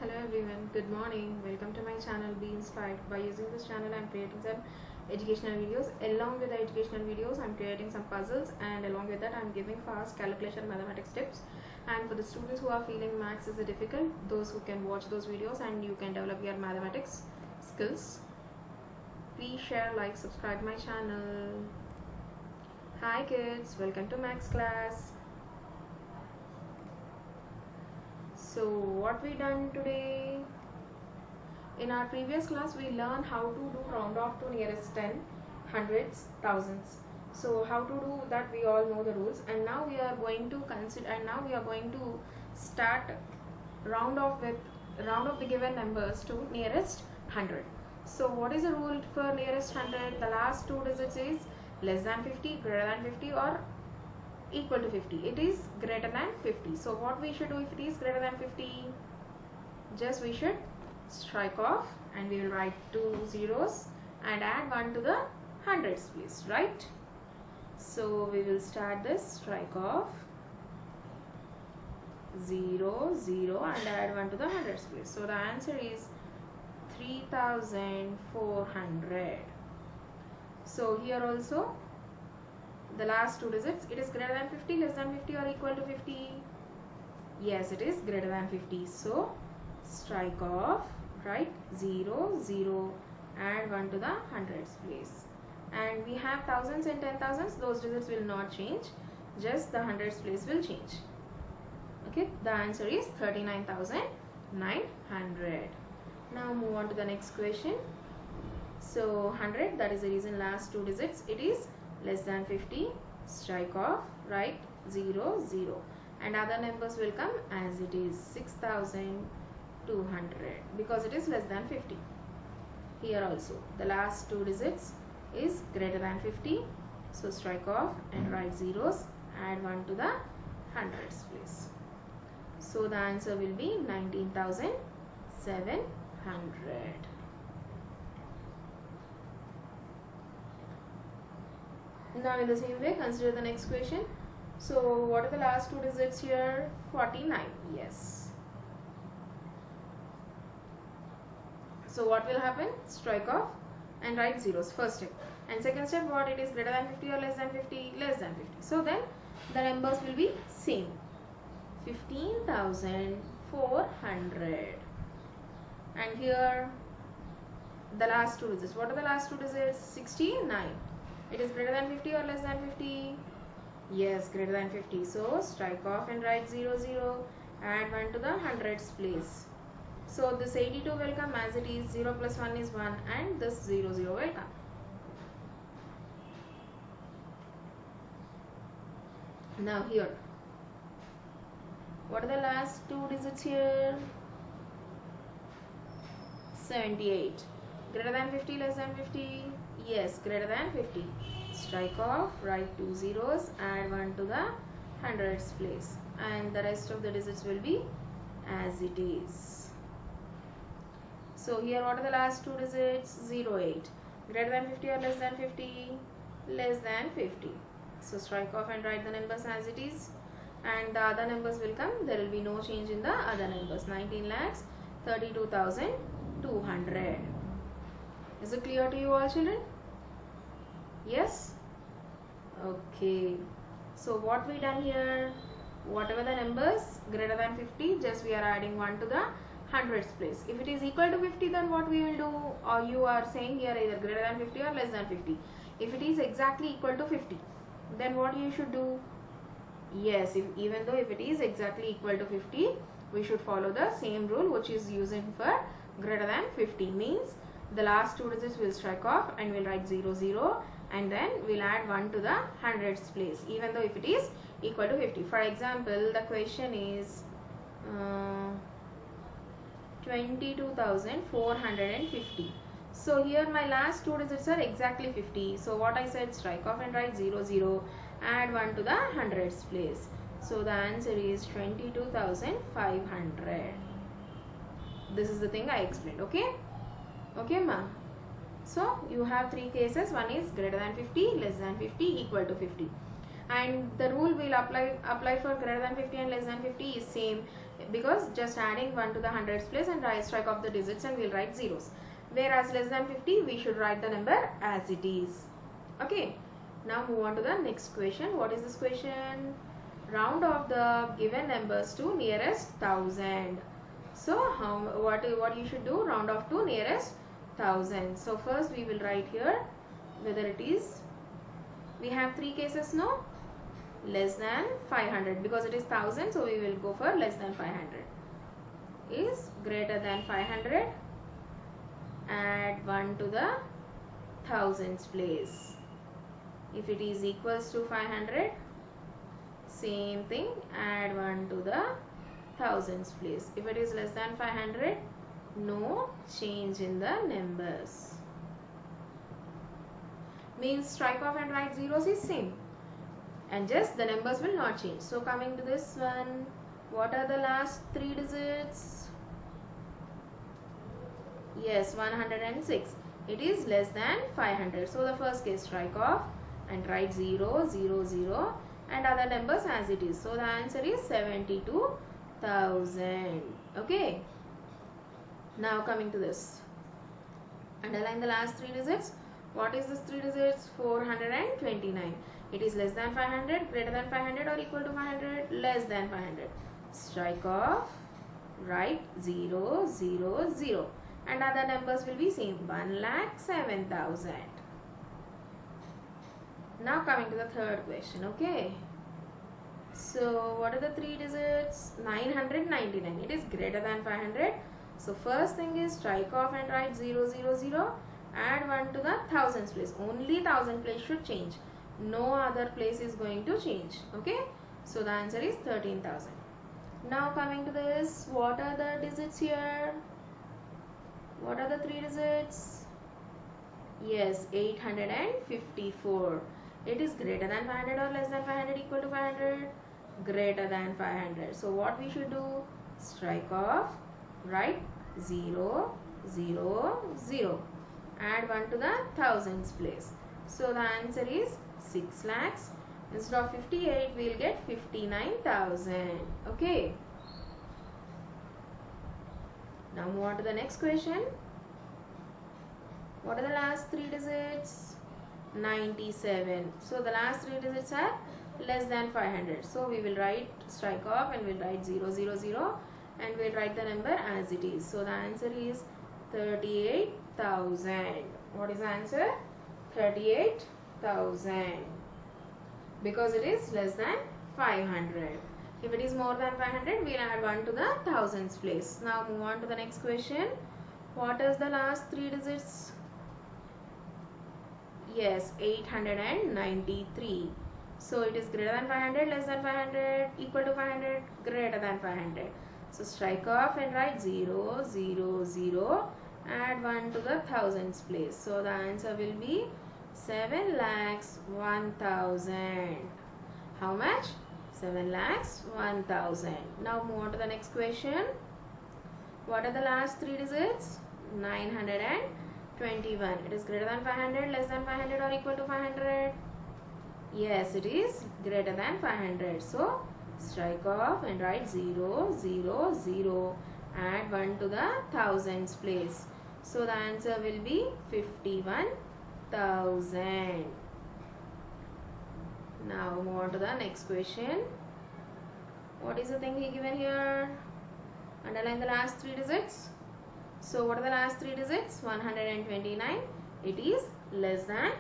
Hello everyone, good morning. Welcome to my channel Be Inspired. By using this channel I am creating some educational videos. Along with the educational videos I am creating some puzzles, and along with that I am giving fast calculation mathematics tips. And for the students who are feeling maths is difficult, those who can watch those videos and you can develop your mathematics skills. Please share, like, subscribe my channel. Hi kids, welcome to maths class. So what we done today? In our previous class we learned how to do round off to nearest 10, hundreds, thousands. So how to do that we all know the rules, and now we are going to consider, and now we are going to start round off the given numbers to nearest 100. So what is the rule for nearest 100? The last two digits is less than 50, greater than 50, or equal to 50. It is greater than 50. So what we should do if it is greater than 50? Just we should strike off and we will write two zeros and add one to the hundreds place, right? So we will start this strike off 0 0 and add one to the hundreds place. So the answer is 3400. So here also the last two digits, it is greater than 50, less than 50, or equal to 50? Yes, it is greater than 50. So strike off, write 0 0, add 1 to the hundreds place. And we have thousands and 10,000s, those digits will not change, just the hundreds place will change. Okay, the answer is 39,900. Now move on to the next question. So 100, that is the reason last two digits, it is less than 50, strike off, write 0 0, and other numbers will come as it is 6,200 because it is less than 50. Here also the last two digits is greater than 50, so strike off and write zeros, add 1 to the hundreds place. So the answer will be 19,700. Now in the same way consider the next question. So what are the last two digits here? 49. Yes. So what will happen? Strike off and write zeros, first step. And second step, what it is, greater than 50 or less than 50? Less than 50. So then the numbers will be same. 15,400. And here the last two digits. What are the last two digits? 69. It is greater than 50 or less than 50? Yes, greater than 50. So strike off and write 0 0, add 1 to the hundreds place. So this 82 will come as it is, 0 plus 1 is 1, and this 0 0 will come. Now here, what are the last two digits here? 78. Greater than 50, less than 50? Yes, greater than 50. Strike off, write two zeros, add 1 to the hundreds place, and the rest of the digits will be as it is. So here what are the last two digits? 08. Greater than 50 or less than 50? Less than 50. So strike off and write the numbers as it is, and the other numbers will come. There will be no change in the other numbers. 19,32,200. Is it clear to you all children? Yes? Okay. So what we done here? Whatever the numbers greater than 50, just we are adding 1 to the hundreds place. If it is equal to 50, then what we will do? Or you are saying here either greater than 50 or less than 50. If it is exactly equal to 50, then what you should do? Yes, even though if it is exactly equal to 50, we should follow the same rule which is using for greater than 50. Means the last two digits will strike off and we'll write 0 0, and then we'll add 1 to the hundreds place, even though if it is equal to 50. For example, the question is 22,450. So here my last two digits are exactly 50. So what I said, strike off and write 0 0, add 1 to the hundreds place. So the answer is 22,500. This is the thing I explained. Okay? Okay, ma. So you have three cases. One is greater than 50, less than 50, equal to 50. And the rule will apply for greater than 50 and less than 50 is same. because just adding 1 to the hundreds place and strike off the digits and we'll write zeros. Whereas less than 50, we should write the number as it is. Okay. Now move on to the next question. What is this question? Round off the given numbers to nearest 1000. So what you should do? Round off to nearest 1000. So first we will write here whether it is, we have three cases now, less than 500 because it is 1000, so we will go for less than 500. Is greater than 500, add 1 to the thousands place. If it is equals to 500, same thing, add 1 to the thousands place. If it is less than 500, no change in the numbers. Means strike off and write zeros is same, and just the numbers will not change. So coming to this one, what are the last three digits? Yes, 106. It is less than 500. So the first case, strike off and write 0, 0, 0 and other numbers as it is. So the answer is 72,000. Okay. Now coming to this, underline the last three digits. What is this three digits? 429. It is less than 500, greater than 500 or equal to 500, less than 500. Strike off, write 0, 0, 0 and other numbers will be same, 1,07,000. Now coming to the third question. Okay. So what are the three digits? 999. It is greater than 500. So first thing is strike off and write 0, 0, 0. Add 1 to the thousands place. Only 1000 place should change. No other place is going to change. Okay. So the answer is 13,000. Now coming to this, what are the digits here? What are the three digits? Yes, 854. It is greater than 500 or less than 500, equal to 500? Greater than 500. So what we should do? Strike off, write 0, 0, 0. Add 1 to the thousands place. So the answer is 6 lakhs. Instead of 58, we will get 59,000. Okay. Now move on to the next question. What are the last three digits? 97. So the last three digits are less than 500. So we will write strike off and we'll write 0, 0, 0 and we'll write the number as it is. So the answer is 38,000. What is the answer? 38,000. Because it is less than 500. If it is more than 500, we'll add 1 to the thousands place. Now move on to the next question. What is the last three digits? Yes, 893. So it is greater than 500, less than 500, equal to 500, greater than 500. So strike off and write 0, 0, 0. Add 1 to the thousands place. So the answer will be 7,01,000. How much? 7,01,000. Now move on to the next question. What are the last three digits? 921. It is greater than 500, less than 500 or equal to 500? Yes, it is greater than 500. So strike off and write 0, 0, 0. Add 1 to the thousands place. So the answer will be 51,000. Now move on to the next question. What is the thing he given here? Underline the last three digits. So what are the last three digits? 129. It is less than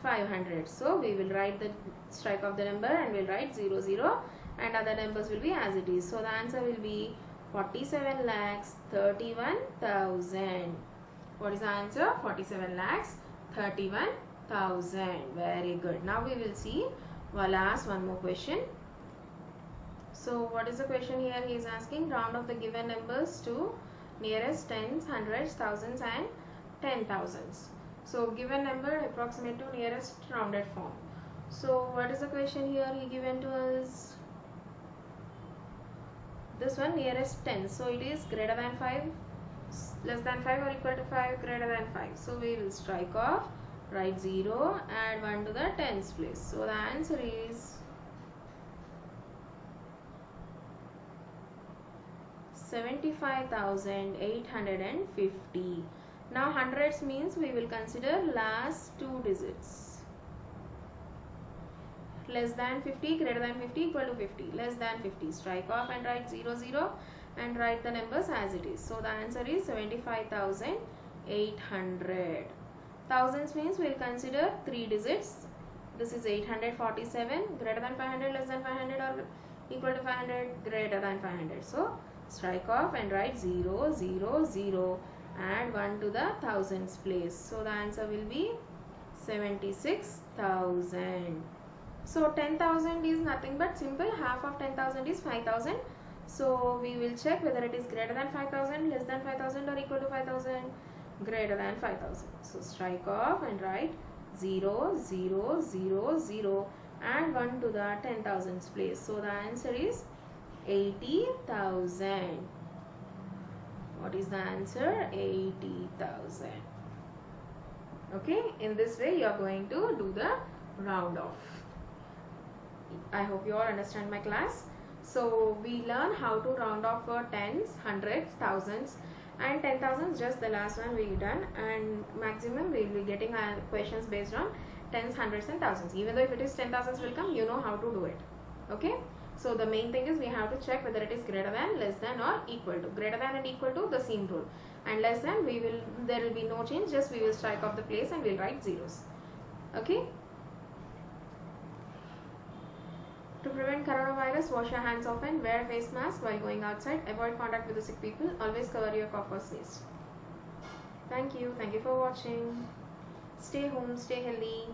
500. So we will write the strike of the number and we'll write 00 and other numbers will be as it is. So the answer will be 47,31,000. What is the answer? 47,31,000. Very good. Now we will see. I'll ask one more question. So what is the question here? He is asking round of the given numbers to nearest tens, hundreds, thousands and 10,000s. So given number approximate to nearest rounded form. So what is the question here he given to us? This one, nearest 10. So it is greater than 5, less than 5 or equal to 5, greater than 5. So we will strike off, write 0, add 1 to the tens place. So the answer is 75,850. Now hundreds means we will consider last two digits. Less than 50, greater than 50, equal to 50. Less than 50. Strike off and write 00 and write the numbers as it is. So the answer is 75,800. Thousands means we will consider three digits. This is 847. Greater than 500, less than 500, or equal to 500, greater than 500. So strike off and write 0, 0, 0. Add 1 to the thousands place. So the answer will be 76,000. So 10,000 is nothing but simple. Half of 10,000 is 5,000. So we will check whether it is greater than 5,000, less than 5,000, or equal to 5,000. Greater than 5,000. So strike off and write 0, 0, 0, 0. Add 1 to the 10,000s place. So the answer is 80,000. What is the answer? 80,000. Okay, in this way you are going to do the round off. I hope you all understand my class. So we learn how to round off for tens, hundreds, thousands, and 10,000, just the last one we done, and maximum we will be getting questions based on tens, hundreds, and thousands. Even though if it is 10,000s will come, you know how to do it. Okay, so the main thing is we have to check whether it is greater than, less than, or equal to. Greater than and equal to, the same rule, and less than, there will be no change, just we will strike off the place and we'll write zeros. Okay. To prevent coronavirus, wash your hands often, wear a face mask while going outside, avoid contact with the sick people, always cover your cough or sneeze. Thank you for watching. Stay home, stay healthy.